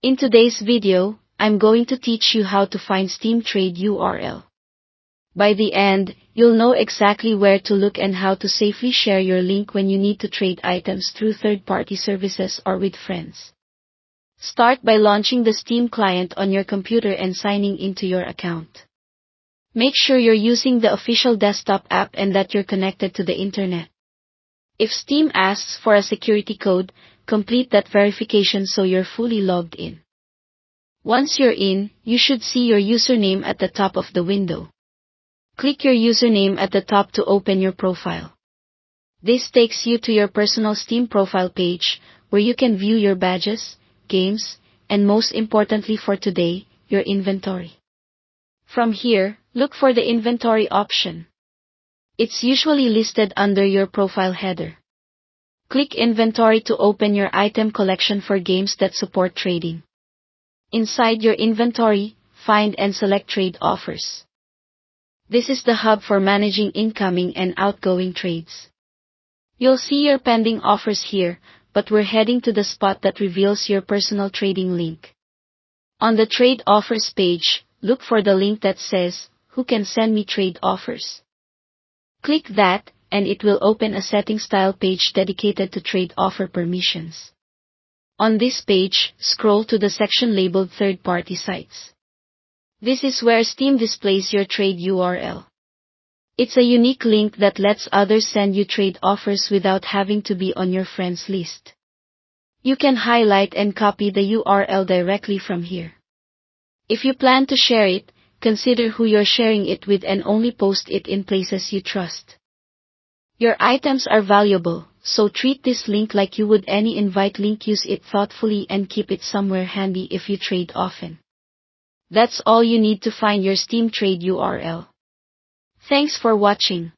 In today's video, I'm going to teach you how to find Steam Trade URL. By the end, you'll know exactly where to look and how to safely share your link when you need to trade items through third-party services or with friends. Start by launching the Steam client on your computer and signing into your account. Make sure you're using the official desktop app and that you're connected to the internet. If Steam asks for a security code, complete that verification so you're fully logged in. Once you're in, you should see your username at the top of the window. Click your username at the top to open your profile. This takes you to your personal Steam profile page, where you can view your badges, games, and most importantly for today, your inventory. From here, look for the inventory option. It's usually listed under your profile header. Click Inventory to open your item collection for games that support trading. Inside your inventory, find and select Trade Offers. This is the hub for managing incoming and outgoing trades. You'll see your pending offers here, but we're heading to the spot that reveals your personal trading link. On the Trade Offers page, look for the link that says, "Who can send me trade offers?" Click that, and it will open a setting style page dedicated to trade offer permissions. On this page, scroll to the section labeled Third-Party Sites. This is where Steam displays your trade URL. It's a unique link that lets others send you trade offers without having to be on your friends list. You can highlight and copy the URL directly from here. If you plan to share it, consider who you're sharing it with and only post it in places you trust. Your items are valuable, so treat this link like you would any invite link. Use it thoughtfully and keep it somewhere handy if you trade often. That's all you need to find your Steam Trade URL. Thanks for watching.